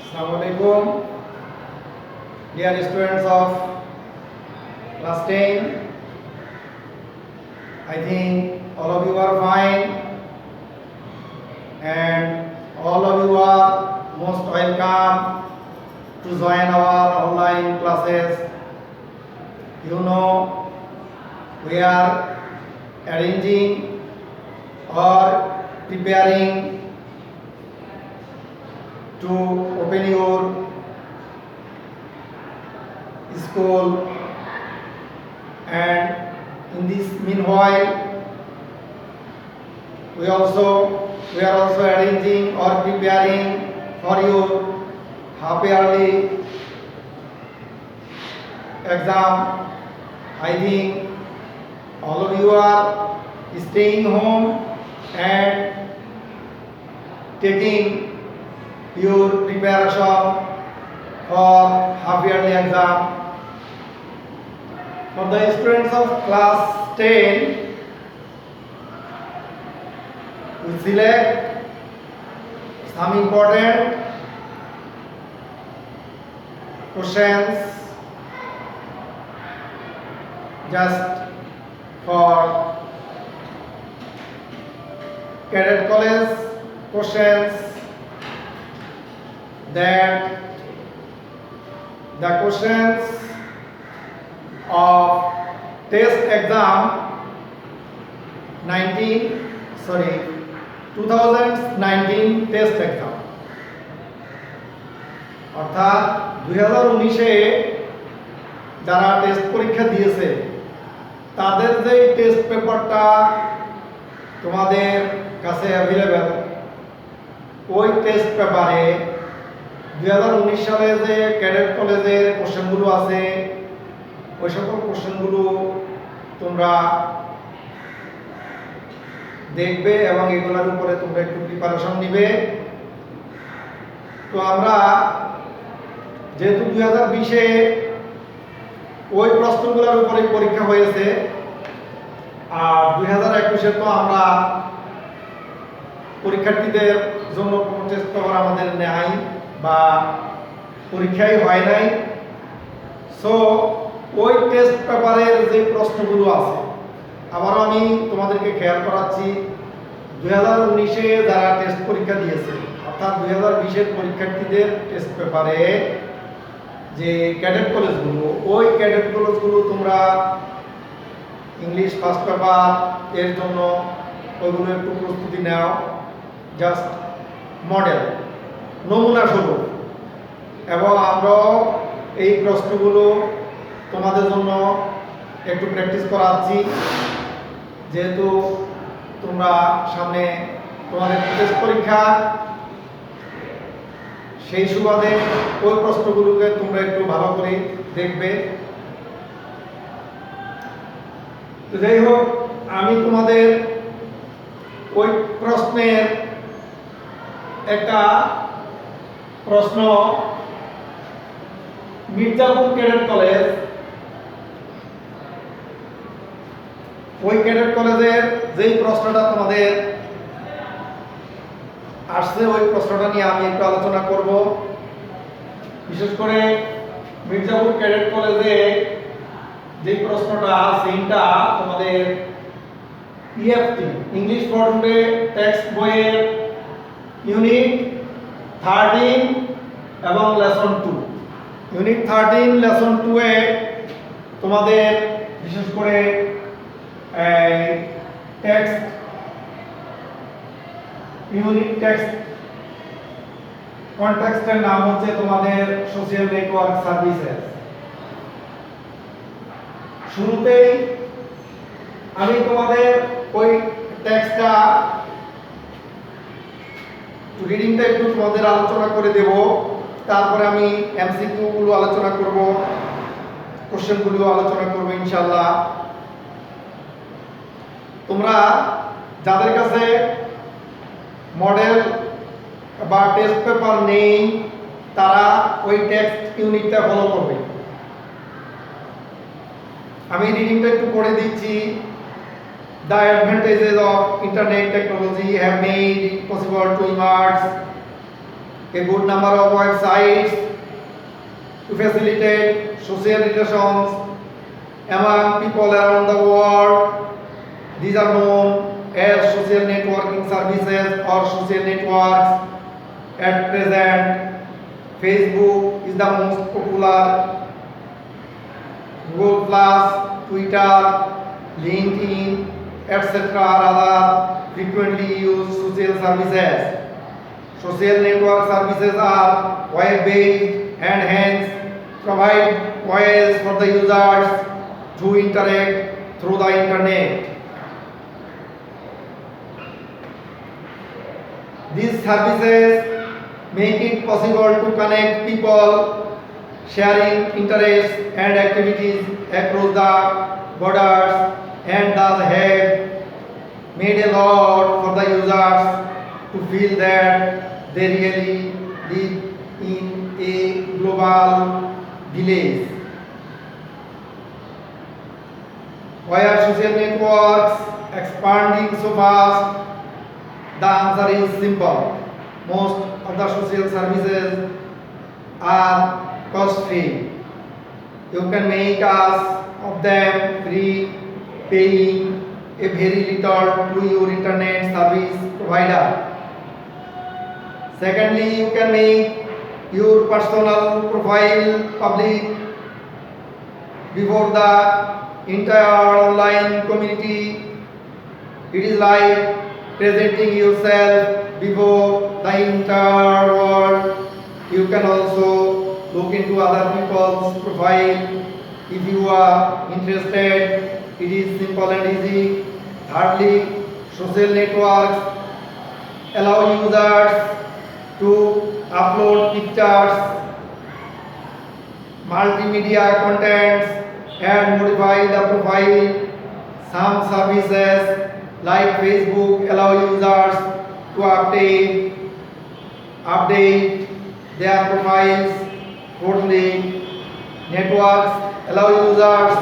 Assalamualaikum, dear students of class 10. I think all of you are fine and all of you are most welcome to join our online classes. You know, we are arranging or preparing to open your school, and in this meanwhile we are also arranging or preparing for your half yearly exam. I think all of you are staying home and taking your preparation for half yearly exam. For the students of class 10, we select some important questions just for cadet college questions, that the questions of test exam 2019 test exam, অর্থাৎ 2019-এ যারা test পরীক্ষা দিয়েছে তাদের যে test পেপারটা তোমাদের কাছে available, ওই টেস্ট পেপারে 2019 সালে যে ক্যাডেট কলেজের কোশ্চেনগুলো আছে ওই সকল কোশ্চেনগুলো তোমরা দেখবে এবং এগুলোর উপরে তোমরা একটু প্রিপারেশন নিবে। তো আমরা যেহেতু 2020-এ ওই প্রশ্নগুলোর উপরে পরীক্ষা হয়েছে, আর 2021-এ তো আমরা পরীক্ষার্থীদের জন্য কোনো টেস্ট পেপার আমাদের নেই বা পরীক্ষাই হয় নাই। সো ওই টেস্ট পেপারের যে প্রশ্নগুলো আছে, আবারও আমি তোমাদেরকে খেয়াল করাচ্ছি, 2019-এ যারা টেস্ট পরীক্ষা দিয়েছে অর্থাৎ 2020-এর পরীক্ষার্থীদের টেস্ট পেপারে যে ক্যাডেট কলেজগুলো, ওই ক্যাডেট কলেজগুলো তোমরা ইংলিশ ফার্স্ট পেপার এর জন্য ওইগুলো একটু প্রস্তুতি নাও, জাস্ট মডেল নমুনা স্বরূপ, এবং আমরাও এই প্রশ্নগুলো তোমাদের জন্য একটু প্র্যাকটিস করাচ্ছি, যেহেতু তোমরা সামনে তোমাদের টেস্ট পরীক্ষা, সেই সুবাদে ওই প্রশ্নগুলোকে তোমরা একটু ভালো করে দেখবে। তো যাই হোক, আমি তোমাদের ওই প্রশ্নের একটা প্রশ্ন মির্জাপুর ক্যাডেট কলেজ, ওই ক্যাডেট কলেজের যেই প্রশ্নটা তোমাদের আসছে ওই প্রশ্নটা নিয়ে আমি একটু আলোচনা করব। বিশেষ করে মির্জাপুর ক্যাডেট কলেজে যে প্রশ্নটা সেইটা তোমাদের EFT English for today text বইয়ের ইউনিট 13 এবং লেসন 2, ইউনিট 13 লেসন 2 এ তোমাদের বিশেষ করে টেক্সট ইউনিট টেক্সট কনটেক্সটের নাম হচ্ছে তোমাদের সোশ্যাল নেটওয়ার্ক সার্ভিসেস। শুরুতেই আমি তোমাদের ওই টেক্সটটা রিডিংটা একটু তোমাদের আলোচনা করে দেব, তারপরে আমি এমসিকিউ গুলো আলোচনা করব, কোশ্চেনগুলো আলোচনা করব ইনশাআল্লাহ। তোমরা যাদের কাছে মডেল বা টেস্ট পেপার নেই তারা ওই টেক্সট ইউনিটটা ফলো করবে। আমি রিডিংটা একটু পড়ে দিচ্ছি। The advantages of internet technology have made it possible to emerge a good number of websites to facilitate social relations among people around the world. These are known as social networking services or social networks. At present, Facebook is the most popular, Google Plus, Twitter, LinkedIn, etc. are other frequently used social services. Social network services are web-based and hence provide ways for the users to interact through the internet. These services make it possible to connect people sharing interests and activities across the borders and thus have made a lot for the users to feel that they really live in a global village. Why are social networks expanding so fast? The answer is simple. Most of the social services are cost-free. You can make us of them free, paying a very little to your internet service provider. Secondly, you can make your personal profile public before the entire online community. It is like presenting yourself before the entire world. You can also look into other people's profile if you are interested. It is simple and easy. Thirdly, social networks allow users to upload pictures, multimedia contents and modify the profile. Some services like Facebook allow users to update their profiles. Fourthly, networks allow users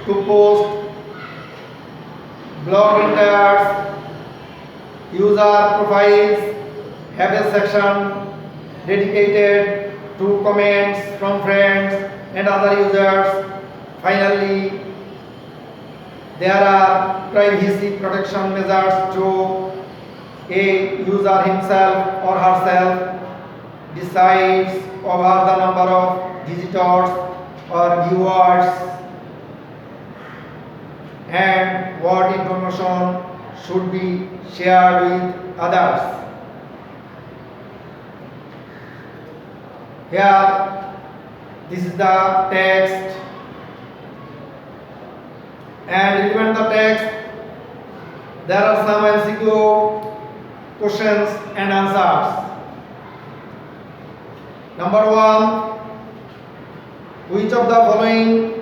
to post blog entries. User profiles have a section dedicated to comments from friends and other users. Finally, there are privacy protection measures to a user himself or herself decides over the number of visitors or viewers and what information should be shared with others. Here, this is the text, and given the text, there are some MCQ questions and answers. Number 1, which of the following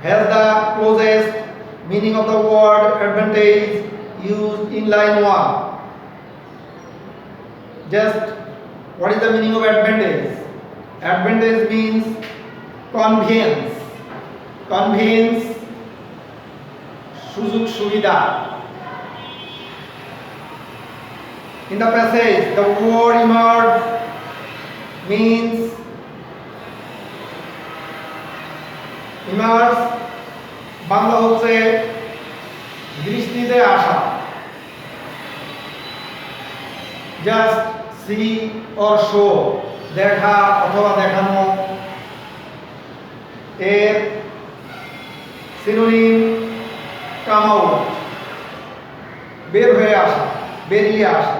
has the closest meaning of the word advantage used in line 1? Just what is the meaning of advantage? Advantage means convenience. Convenience, সুযোগ সুবিধা. In the passage, the word emerge means emerge Bangla হচ্ছে দৃষ্টিতে আসা. Just see or show, দেখা অথবা দেখানো. এর synonym come out, বের হয়ে আসা, বেরিয়ে আসা.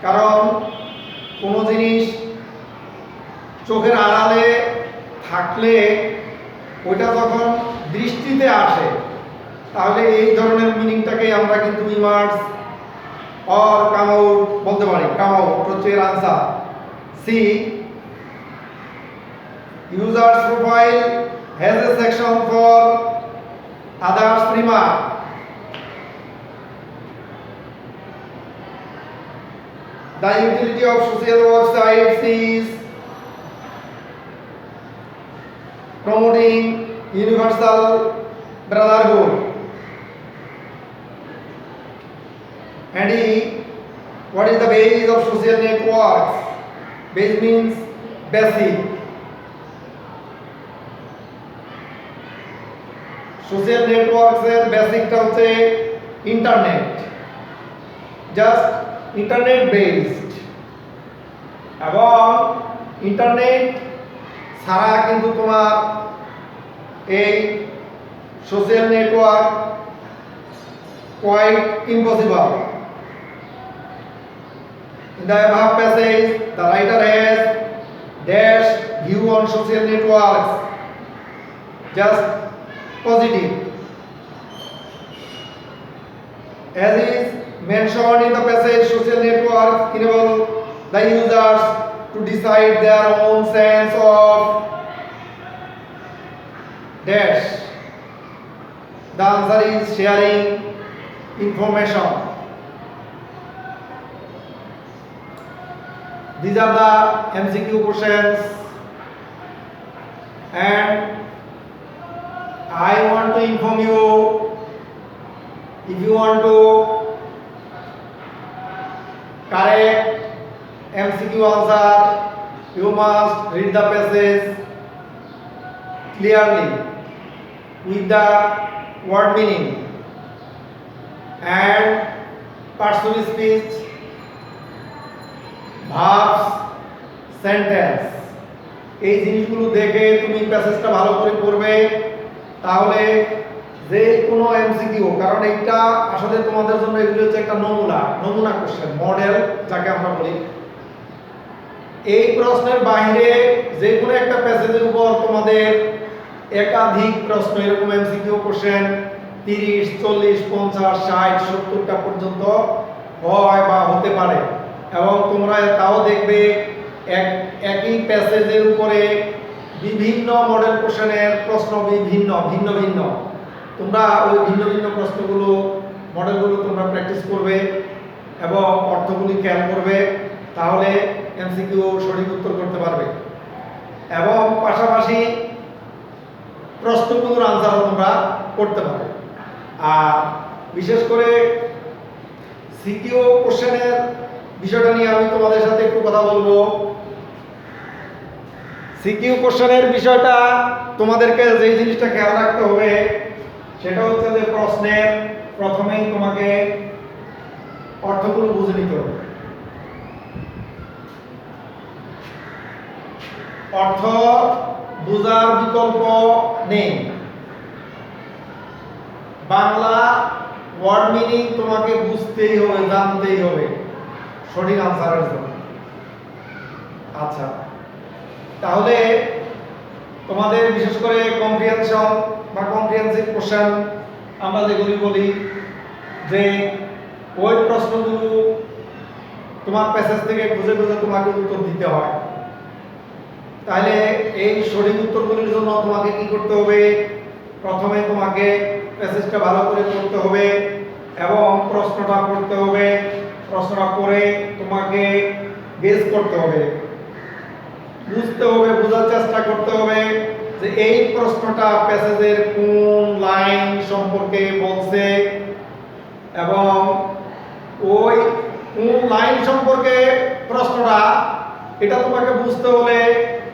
কারণ কোনো জিনিস চোখের আড়ালে থাকলে ওইটা যখন দৃষ্টিতে আসে তাহলে এই ধরনের মিনিংটাকে আমরা কিন্তু ইমার্জ অর কাম আউট বলতে পারি. কাম আউট হচ্ছে এর answer. C, user's profile has a section for others remark. The utility of social websites is promoting universal brotherhood. And what is the base of social networks? Base means basic. Social নেটওয়ার্কসের বেসিকটা হচ্ছে internet, just internet based. এবং internet ছাড়া কিন্তু তোমার এই social network quite impossible. In the above passage, the writer has dashed view on social networks, just positive. As is mentioned in the passage, social networks enable the users to decide their own sense of dash. The answer is sharing information. These are the MCQ questions, and I want to inform you, if you want to correct MCQ answer, you must read the passage clearly with the word meaning and parts of speech, verbs, sentence। এই জিনিসগুলো দেখে তুমি প্যাসেজটা ভালো করে পড়বে, তাহলে যে কোনো এমসিকিউ, কারণ এইটা আসলে তোমাদের জন্য এগুলো হচ্ছে একটা নমুনা কোশ্চেন, মডেল যাকে আমরা বলি। এই প্রশ্নের বাইরে যে কোনো একটা প্যাসেজের উপর তোমাদের একাধিক প্রশ্ন, এরকম এমসিকিউ কোশ্চেন 30, 40, 50, 60, 70টা পর্যন্ত হয় বা হতে পারে। এবং তোমরা তাও দেখবে একই প্যাসেজের উপরে বিভিন্ন মডেল কোশ্চেনের প্রশ্ন ভিন্ন ভিন্ন। তোমরা ওই ভিন্ন প্রশ্নগুলো, মডেলগুলো তোমরা প্র্যাকটিস করবে এবং অর্থগুলি খেয়াল করবে, তাহলে এমসিকিউ সঠিক উত্তর করতে পারবে। এবং পাশাপাশি প্রশ্নগুলোর আনসারও তোমরা করতে পারবে। আর বিশেষ করে সিকিউ কোশ্চেনের বিষয়টা নিয়ে আমি তোমাদের সাথে একটু কথা বলবো। সিকিউ কোশ্চেনের বিষয়টা তোমাদেরকে যে জিনিসটা খেয়াল রাখতে হবে সেটা হচ্ছে যে প্রশ্নের প্রথমেই তোমাকে অর্থগুলো বুঝে নিতে হবে। অর্থ বোঝার বিকল্প নেই। বাংলা ওয়ার্ড মিনিং তোমাকে বুঝতেই হবে, জানতেই হবে সঠিক আনসারের জন্য। আচ্ছা, তাহলে তোমাদের বিশেষ করে কম্প্রিহেনশন বা কম্প্রিহেনসিভ কোশ্চেন আমরা যেগুলি বলি, যে ওই প্রশ্নগুলো তোমার প্যাসেজ থেকে খুঁজে তোমাকে উত্তর দিতে হয়। তাহলে এই সঠিক উত্তরগুলির জন্য তোমাকে কি করতে হবে? প্রথমে তোমাকে প্যাসেজটা ভালো করে পড়তে হবে এবং প্রশ্নটা পড়তে হবে। প্রশ্নটা পড়ে তোমাকে গেস করতে হবে, বুঝতে হবে, বোঝার চেষ্টা করতে হবে যে এই প্রশ্নটা প্যাসেজের কোন লাইন সম্পর্কে বলছে এবং ওই কোন লাইন সম্পর্কে প্রশ্নটা, এটা তোমাকে বুঝতে হলে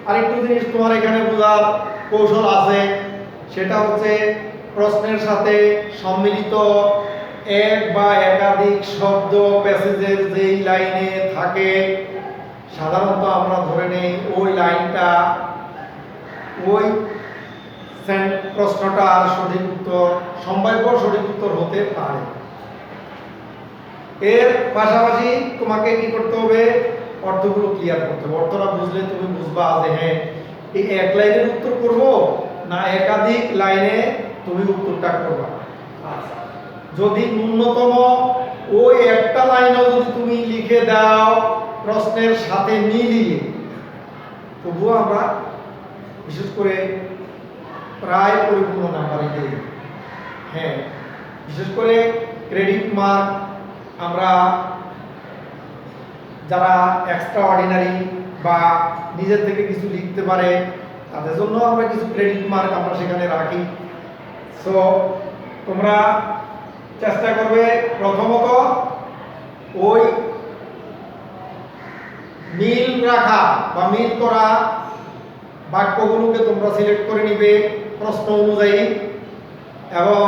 আরেকটু জিনিস তোমার এখানে বোঝার কৌশল আছে। সেটা হচ্ছে প্রশ্নের সাথে সম্মিলিত এক বা একাধিক শব্দ প্যাসেজের যেই লাইনে থাকে, সাধারণত আমরা ধরে নেই ওই লাইনটা ওই প্রশ্নটার সঠিক উত্তর, সম্ভাব্য সঠিক উত্তর হতে পারে। এর পাশাপাশি তোমাকে কি করতে হবে? অর্থগুলো ক্লিয়ার করতে হবে। অর্থটা বুঝলে তুমি বুঝবা যে হ্যাঁ, এই এক লাইনের উত্তর করব না একাধিক লাইনে তুমি উত্তরটা করবা। আচ্ছা, যদি ন্যূনতম ওই একটা লাইনও যদি তুমি লিখে দাও প্রশ্নের সাথে মিলিয়ে, তবুও আমরা বিশেষ করে প্রায় পরিপূর্ণ নাম্বারই দেই। হ্যাঁ, বিশেষ করে ক্রেডিট মার্ক আমরা যারা এক্সট্রা অর্ডিনারি বা নিজের থেকে কিছু লিখতে পারে তাদের জন্য আমরা কিছু ক্রেডিট মার্ক আমরা সেখানে রাখি। সো তোমরা চেষ্টা করবে প্রথমত ওই মিল রাখা বা মিল করা বাক্যগুলোকে তোমরা সিলেক্ট করে নিবে প্রশ্ন অনুযায়ী এবং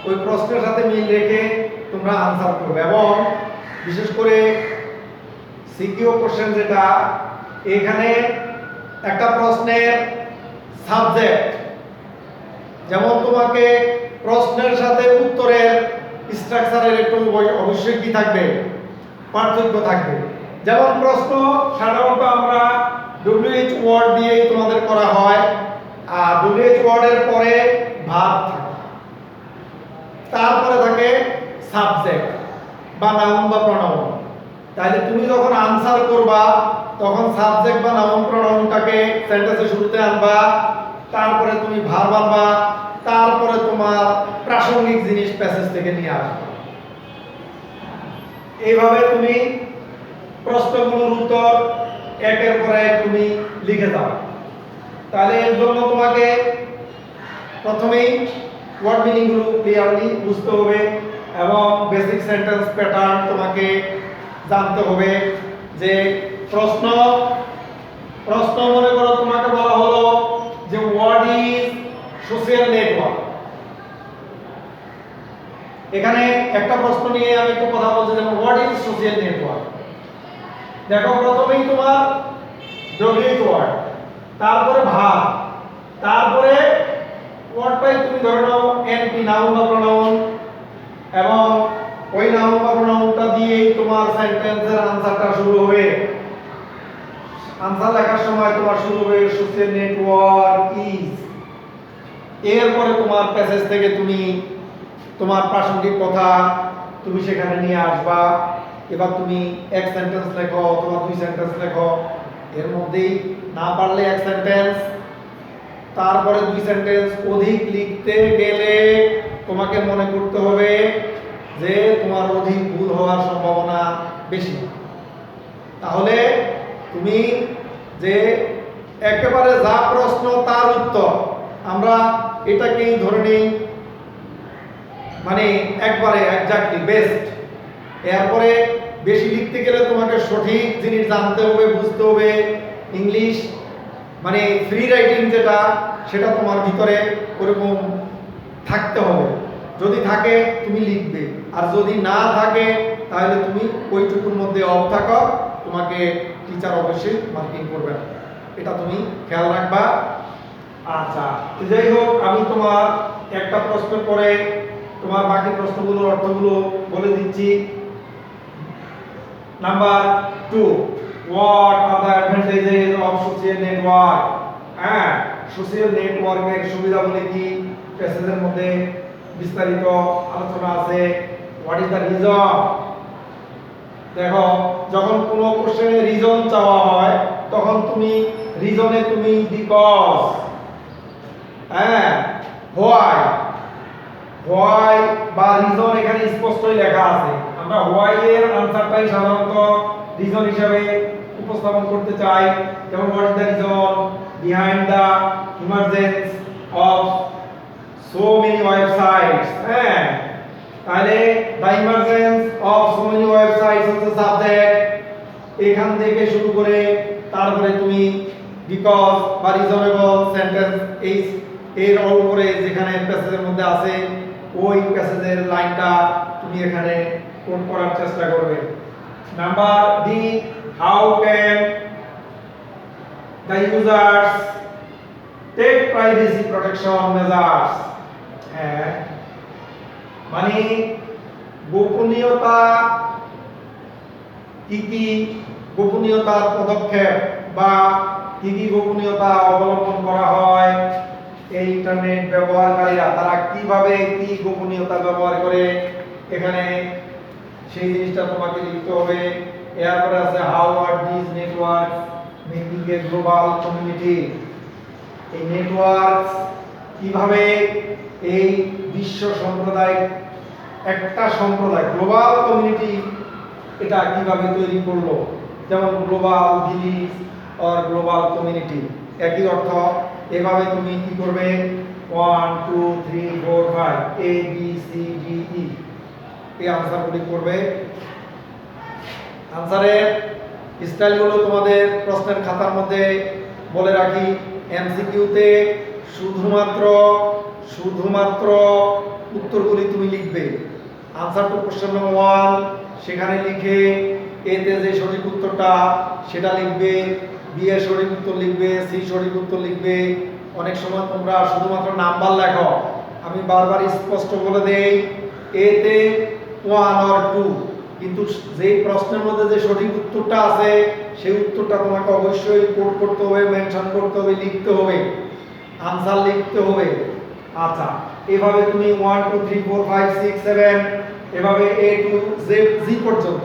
ওই প্রশ্নের সাথে মিল রেখে তোমরা আনসার করবে। এবং বিশেষ করে সিকিউ কোশ্চেন যেটা, এখানে একটা প্রশ্নের সাবজেক্ট, যেমন তোমাকে প্রশ্নের সাথে উত্তরের স্ট্রাকচারের একটু অবশ্যই কি থাকবে, পার্থক্য থাকবে। যেমন প্রশ্ন সাধারণত আমরা WH ওয়ার্ড দিয়েই তোমাদের করা হয়, আর WH ওয়ার্ডের পরে ভার্ব থাকে, তারপরে থাকে সাবজেক্ট বা নাউন বা প্রনাউন। তাহলে তুমি যখন আনসার করবা তখন সাবজেক্ট বা নাউন প্রনাউনটাকে সেন্টেন্সের শুরুতে আনবা, তারপরে তুমি ভার্ব আনবা, তারপরে তোমার প্রাসঙ্গিক জিনিস প্যাসেজ থেকে নিয়ে আসবা। এইভাবে তুমি প্রশ্নগুলোর উত্তর একের পর এক তুমি লিখে দাও। তাহলে এর জন্য তোমাকে প্রথমেই ওয়ার্ড মিনিংগুলো ক্লিয়ারলি বুঝতে হবে এবং বেসিক সেন্টেন্স প্যাটার্ন তোমাকে জানতে হবে। যে প্রশ্ন মনে করো তোমাকে বলা হলো যে হোয়াট ইজ সোশ্যাল নেটওয়ার্ক। এখানে একটা প্রশ্ন নিয়ে আমি একটু কথা বলছি, যেমন হোয়াট ইজ সোশ্যাল নেটওয়ার্ক। দেখো প্রথমেই তোমার WH ওয়ার্ড, তারপরে ভার্ব, তারপরে ওয়ার্ডটাই তুমি ধরে নাও NP নাউন বা প্রনাউন, এবং ওই নাউন বা প্রনাউনটা দিয়েই তোমার সেন্টেন্সের আনসারটা শুরু হবে। আনসার লেখার সময় তোমার শুরু হবে সোশ্যাল নেটওয়ার্ক ইজ। এরপরে তোমার প্যাসেজ থেকে তুমি তোমার প্রাসঙ্গিক কথা তুমি সেখানে নিয়ে আসবা। এবার তুমি এক সেন্টেন্স লেখো অথবা দুই সেন্টেন্স লেখো, এর মধ্যেই না পারলে এক সেন্টেন্স, তারপরে দুই সেন্টেন্স। অধিক লিখতে গেলে তোমাকে মনে করতে হবে যে তোমার অধিক ভুল হওয়ার সম্ভাবনা বেশি। তাহলে তুমি যে একেবারে যা প্রশ্ন তার উত্তর, আমরা এটাকেই ধরে নিই মানে একবারে এক্স্যাক্টলি বেস্ট। এরপরে বেশি লিখতে গেলে তোমাকে সঠিক জিনিস জানতে হবে, বুঝতে হবে। ইংলিশ মানে ফ্রি রাইটিং যেটা, সেটা তোমার ভিতরে ওরকম থাকতে হবে। যদি থাকে তুমি লিখবে, আর যদি না থাকে তাহলে তুমি ওইটুকুর মধ্যে অফ থাকো, তোমাকে টিচার অবশ্যই মার্কিং করবে, এটা তুমি খেয়াল রাখবা। আচ্ছা, যাই হোক, আমি তোমার একটা প্রশ্ন করে তোমার বাকি প্রশ্নগুলোর অর্থগুলো বলে দিচ্ছি। Number 2, what are the advantages of social network. হ্যাঁ, সোশ্যাল নেটওয়ার্কের সুবিধাগুলি কি, প্যাসেজের মধ্যে বিস্তারিত আলোচনা আছে। What is the reason. দেখো, যখন কোনো কোশ্চেনে রিজন চাওয়া হয় তখন তুমি রিজনে তুমি বিকজ, হ্যাঁ, হোয়াই বা রিজন এখানে স্পষ্টই লেখা আছে। আমরা হোয়াই এর আনসারটাই সাধারণত রিজন হিসাবে উপস্থাপন করতে চাই। যেমন what is the reason behind the emergence of so many websites. হ্যাঁ, তাহলে the emergence of so many websites হচ্ছে সাবজেক্ট। এখান থেকে শুরু করে তারপরে তুমি বিকজ বা রিজনেবল সেন্টেন্স এর উপরে যেখানে প্যাসেজের মধ্যে আছে ওই প্যাসেজের লাইনটা তুমি এখানে কোট করার চেষ্টা করবে। Number D, how can the users take privacy protection measures. হ্যাঁ, মানে গোপনীয়তা কি গোপনীয়তার পদক্ষেপ বা কি গোপনীয়তা অবলম্বন করা হয়, এই ইন্টারনেট ব্যবহারকারীরা তারা কিভাবে কি গোপনীয়তা ব্যবহার করে, এখানে সেই জিনিসটা তোমাকে লিখতে হবে। এরপরে আছে how are this networks making A global community. এই নেটওয়ার্কস কিভাবে এই বিশ্ব সম্প্রদায়, একটা সম্প্রদায় গ্লোবাল কমিউনিটি, এটা কিভাবে তৈরি করলো। যেমন global village or global community, একই অর্থ। এভাবে তুমি কি করবে 1 2 3 4 5 A B C D E এই আনসারগুলি করবে। আনসারের স্টাইলগুলো তোমাদের প্রশ্নের খাতার মধ্যে বলে রাখি। এমসিকিউতে শুধুমাত্র উত্তরগুলি তুমি লিখবে। আনসার টু কোশ্চেন নম্বর 1 সেখানে লিখে এতে যে সঠিক উত্তরটা সেটা লিখবে, বি এর সঠিক উত্তর লিখবে, সি সঠিক উত্তর লিখবে। অনেক সময় তোমরা শুধুমাত্র নাম্বার লেখো। আমি বারবার স্পষ্ট বলে দেই, এতে 1 অর 2, কিন্তু যেই প্রশ্নের মধ্যে যে সঠিক উত্তরটা আছে সেই উত্তরটা তোমাকে অবশ্যই কোড করতে হবে, মেনশন করতে হবে, লিখতে হবে, আনসার লিখতে হবে। আচ্ছা, এভাবে তুমি 1 2 3 4 5 6 7 এভাবে এ টু জি পর্যন্ত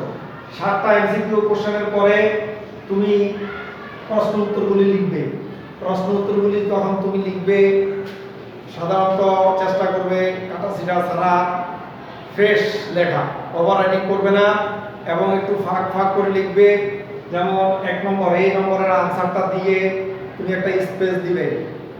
7টা এমসিকিউ কোশ্চেনের পরে তুমি প্রশ্ন উত্তরগুলি লিখবে। প্রশ্ন উত্তরগুলি তখন তুমি লিখবে সাধারণত চেষ্টা করবে কাটাছিড়া ছাড়া ফ্রেশ লেখা, ওভার রাইটিং করবে না এবং একটু ফাঁক ফাঁক করে লিখবে। যেমন 1 নম্বর এই নম্বরের আনসারটা দিয়ে তুমি একটা স্পেস দিবে,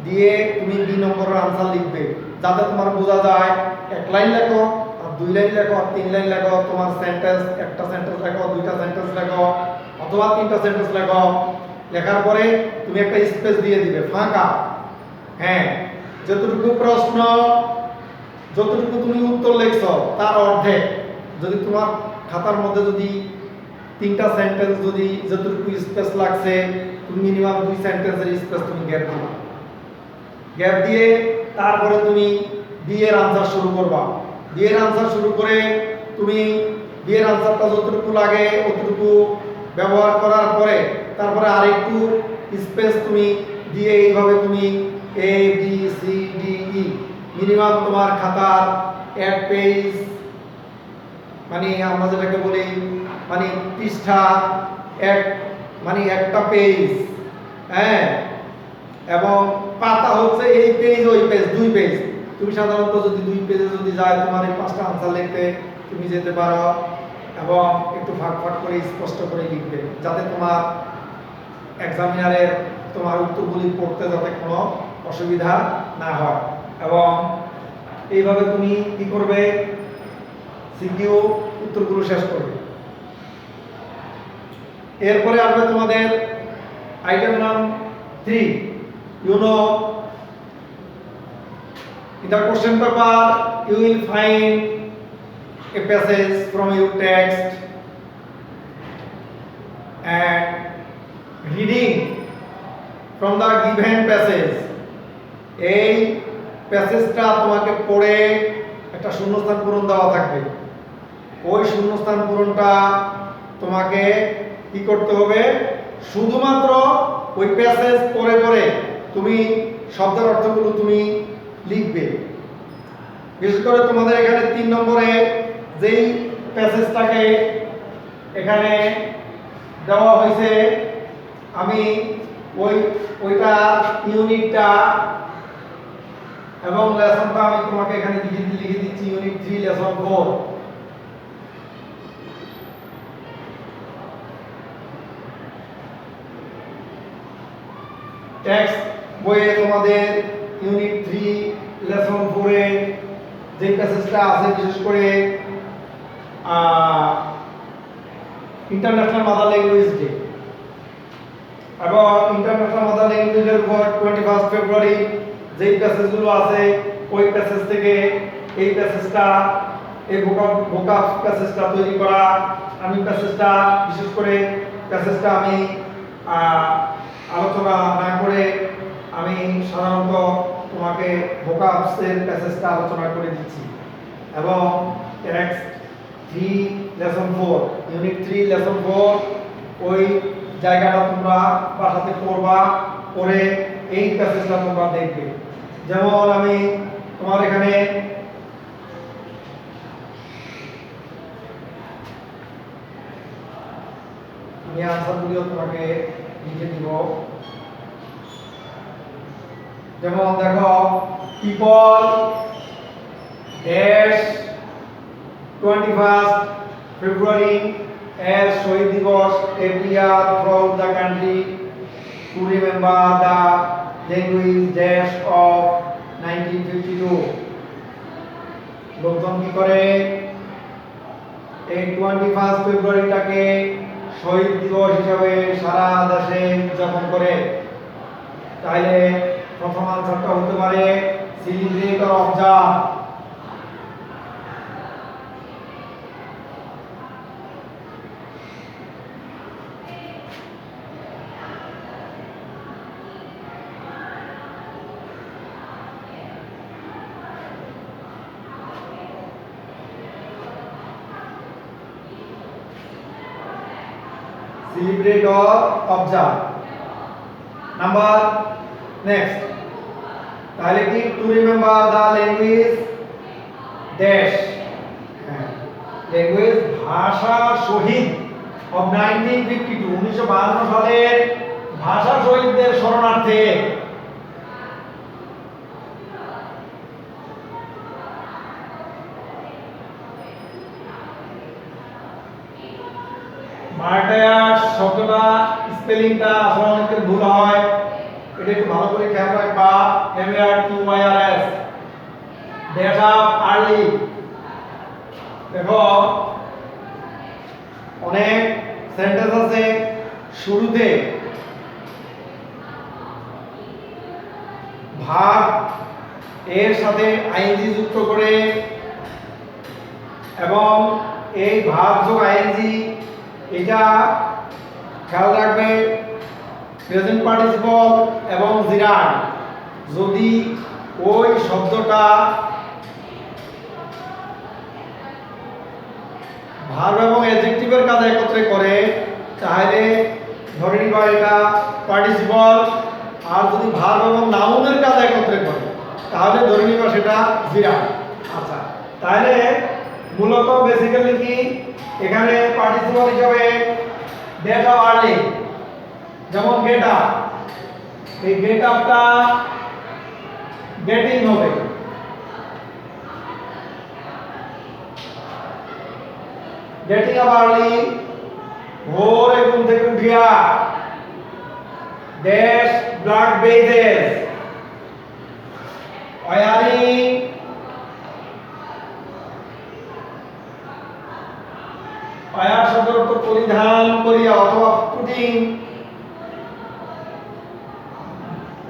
দিয়ে তুমি বি নম্বরের আনসার লিখবে, যাতে তোমার বোঝা যায় 1 লাইন লেখো আর 2 লাইন লেখো আর 3 লাইন লেখো, তোমার সেন্টেন্স একটা সেন্টেন্স লেখো, দুইটা সেন্টেন্স লেখো অথবা 3টা সেন্টেন্স লেখো। লেখার পরে তুমি একটা স্পেস দিয়ে দিবে ফাঁকা। হ্যাঁ, যতটুকু প্রশ্ন, যতটুকু তুমি উত্তর লিখছো তার অর্ধেক, যদি তোমার খাতার মধ্যে যদি 3টা সেন্টেন্স যদি যতটুকু স্পেস লাগছে, তুমি মিনিমাম 2 সেন্টেন্সের স্পেস তুমি গ্যাপ দিবা। গ্যাপ দিয়ে তারপরে তুমি বি এর আনসার শুরু করবা। বি এর আনসার শুরু করে তুমি বি এর আনসারটা যতটুকু লাগে অতটুকু ব্যবহার করার পরে তারপরে আরেকটু স্পেস তুমি দিয়ে এইভাবে তুমি A B C D E minimum তোমার খাতার 1 পেজ, মানে আমরা যেটাকে বলি মানে পৃষ্ঠা মানে একটা পেজ, হ্যাঁ, এবং পাতা হচ্ছে এই পেজ ওই পেজ 2 পেজ। তুমি সাধারণত যদি 2 পেজে যদি যায় তোমার এই 5টা আনসার লিখতে তুমি যেতে পারো এবং একটু ফাঁক ফাঁক করে স্পষ্ট করে লিখবে, যাতে তোমার এক্সামিনারের তোমার উত্তরগুলি পড়তে যাতে কোনো অসুবিধা না হয়। এবং এইভাবে তুমি কি করবে, সিকিউ উত্তরগুলো শেষ করবে। এরপরে আসবে তোমাদের item number 3। You know, in the question paper you will find a passage from your text and reading from the given passage, এই প্যাসেজটা তোমাকে পড়ে একটা শূন্যস্থান পূরণ দেওয়া থাকবে। ওই শূন্যস্থান পূরণটা তোমাকে কি করতে হবে, শুধুমাত্র ওই প্যাসেজ পড়ে পড়ে তুমি শব্দের অর্থগুলো তুমি লিখবে। বিশেষ করে তোমাদের এখানে 3 নম্বরে যেই প্যাসেজটাকে এখানে দেওয়া হয়েছে, আমি ওইটা ইউনিটটা এবং লেসনটা আমি তোমাকে এখানে লিখে দিচ্ছি। Unit 3 lesson 4। টেক্সট বইয়ে তোমাদের ইউনিট 3 লেসন 4 এ যে প্যাসেজটা আছে, বিশেষ করে ইন্টারন্যাশনাল মাদার ল্যাঙ্গুয়েজ ডে এবং ইন্টারন্যাশনাল মাদার ল্যাঙ্গুয়েজের উপর 21 ফেব্রুয়ারি যেই প্যাসেজগুলো আছে ওই প্যাসেজ থেকে এই প্যাসেজটা, এই ভোকাব প্যাসেজটা তৈরি করা। আমি প্যাসেজটা বিশেষ করে প্যাসেজটা আমি আলোচনা না করে আমি সাধারণত তোমাকে ভোকাবসের প্যাসেজটা আলোচনা করে দিচ্ছি। এবং টেক্সট 3 লেসন 4 ইউনিট 3 লেসন 4 ওই জায়গাটা তোমরা বাসাতে পড়বা, পড়ে এই প্যাসেজটা তোমরা দেখবে। যেমন আমি তোমার এখানে আমি আনসারগুলিও তোমাকে লিখে দিব। যেমন দেখো, পিপল ড্যাশ 21 ফেব্রুয়ারি as শহীদ দিবস every year throughout the country to remember the language dash of 1952। লোকজন কি করে এই 21 ফেব্রুয়ারিটাকে শহীদ দিবস হিসাবে সারা দেশে উদযাপন করে, তাহলে প্রথম আনসারটা হতে পারে সেলিব্রেটর observe. Celebrate or observe. Number next. তাহলে কি to remember the language dash. Language ভাষা শহীদ of 1952 1952 সালের ভাষা শহীদদের স্মরণার্থে মার্টায়ার্স শব্দটা স্পেলিংটা আসলে অনেকের ভুল হয়, এটা একটু ভালো করে খেয়াল রাখবা। MARTYRS dash up early. দেখো অনেক সেন্টেন্স আছে শুরুতে ভার্ব এর সাথে আইএনজি যুক্ত করে, এবং এই ভার্ব যোগ আইএনজি এটা খেয়াল রাখবে প্রেজেন্ট পার্টিসিপল এবং জিরান্ড যদি ওই শব্দটা ভার্ব এবং অ্যাডজেক্টিভের কাজ একত্রে করে, তাহলে ধরে নিবা এটা পার্টিসিপল। আর যদি ভার্ব এবং নাউনের কাজ একত্রে করে, তাহলে ধরে নিবা সেটা জিরান্ড। আচ্ছা, তাহলে মূলত বেসিক্যালি কি এখানে পার্টিসিপল হিসাবে ড্যাশ আপ আর্লি, যেমন গেট আপ, এই গেট আপটা গেটিং হবে, গেটিং আপ আর্লি ভোরে ঘুম থেকে উঠিয়া, dash black badges wearing wear শব্দের অর্থ পরিধান করিয়া অথবা পুটিং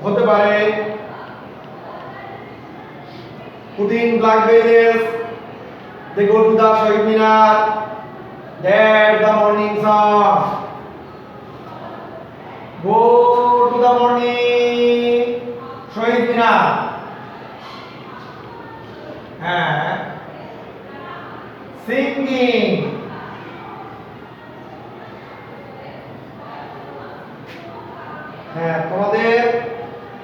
হতে পারে, putting black badges they go to the Shahid Minar, that the morning sun, go to the morning Shahid Minar, singing, তোমাদের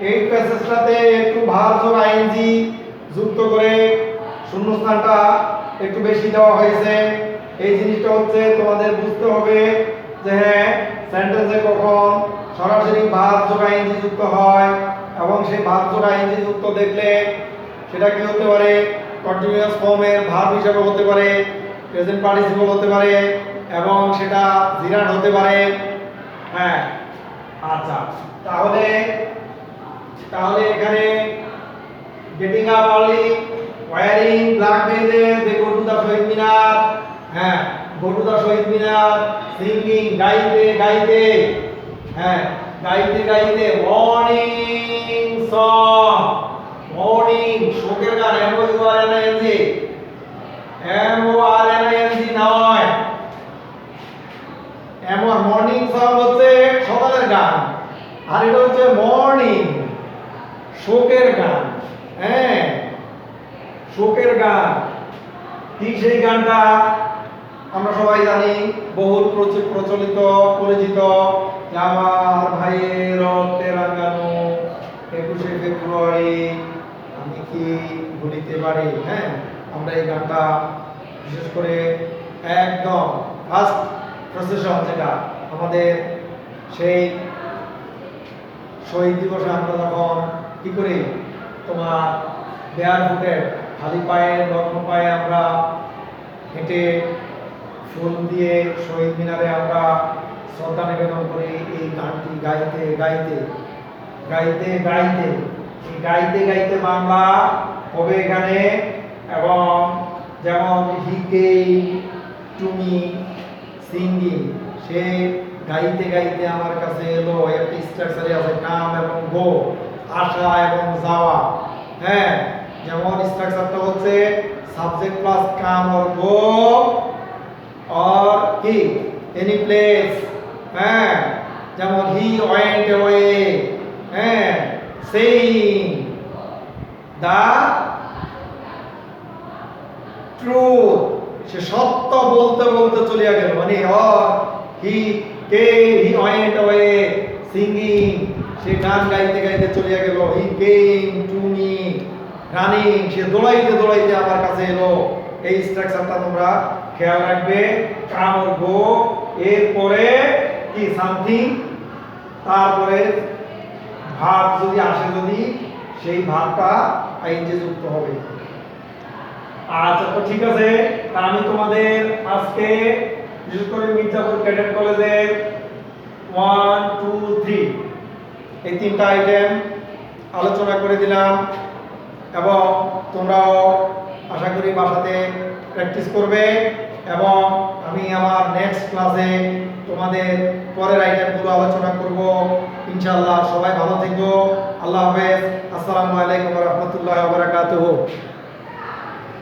এই প্যাসেজটাতে একটু ভার্ব যোগ আইএনজি যুক্ত করে শূন্যস্থানটা একটু বেশি দেওয়া হয়েছে। এই জিনিসটা হচ্ছে তোমাদের বুঝতে হবে যে হ্যাঁ সেন্টেন্সে কখন সরাসরি ভার্ব যোগ আইএনজি যুক্ত হয়, এবং সেই ভার্ব যোগ আইএনজি যুক্ত দেখলে সেটা কি হতে পারে কন্টিনিউয়াস ফর্মের ভার্ব হিসেবে হতে পারে, প্রেজেন্ট পার্টিসিপল হতে পারে, এবং সেটা জিরান্ড হতে পারে। হ্যাঁ, আচ্ছা, তাহলে এখানে getting up early, wearing black badges, they go to the Shaheed Minar, go to the Shaheed Minar, singing গাইতে গাইতে, গাইতে গাইতে, মর্নিং সং, মর্নিং শোকের গান, MORNING নয়, মর্নিং সং হচ্ছে সকালের গান, আর এটা হচ্ছে মর্নিং শোকের গান। শোকের গান ঠিক সেই গানটা আমরা সবাই জানি, বহুল প্রচলিত পরিচিত, আমার ভাইয়ের রক্তে রাঙানো 21শে ফেব্রুয়ারি আমি কি ভুলিতে পারি। আমরা এই গানটা বিশেষ করে একদম ফার্স্ট প্রসেশন, যেটা আমাদের সেই শহীদ দিবসে আমরা যখন কি করি, তোমার বেয়ার ফুটের খালি পায়ে নগ্ন পায়ে আমরা হেঁটে ফুল দিয়ে শহীদ মিনারে আমরা শ্রদ্ধা নিবেদন করি এই গানটি গাইতে গাইতে গাইতে গাইতে। এই গাইতে গাইতে বাংলা হবে এখানে, এবং যেমন হি কেম টু মি সিঙ্গিং, সে গাইতে গাইতে আমার কাছে এলো। একটা স্ট্রাকচারে আছে কাম এবং গো, আসা এবং যাওয়া। হ্যাঁ, যেমন স্ট্রাকচারটা হচ্ছে subject plus come or go or কি এনি প্লেস। হ্যাঁ, যেমন হি ওয়েন্ট অ্যাওয়ে, হ্যাঁ, সেইং দা ট্রুথ, সে সত্য বলতে বলতে চলিয়া গেল। মানে he he went away singing, সে গান গাইতে গাইতে চলিয়া গেল। He came to me running, সে দৌড়াইতে দৌড়াইতে আমার কাছে এলো। এই স্ট্রাকচারটা তোমরা খেয়াল রাখবে। কাম অর গো, এরপরে কি সামথিং, তারপরে ভাব যদি আসে, যদি সেই ভাবটা আইনজে যুক্ত হবে। আচ্ছা, তো ঠিক আছে। তা আমি তোমাদের আজকে বিশেষ করে মির্জাপুর ক্যাডেট কলেজের 1 2 3 এই তিনটা আইটেম আলোচনা করে দিলাম, এবং তোমরাও আশা করি বাসাতে প্র্যাকটিস করবে। এবং আমি আমার নেক্সট ক্লাসে তোমাদের পরের আইটেমগুলো আলোচনা করব ইনশাআল্লাহ। সবাই ভালো থেকো। আল্লাহ হাফেজ। আসসালামু আলাইকুম ওয়া রাহমাতুল্লাহি ওয়া বারাকাতুহু।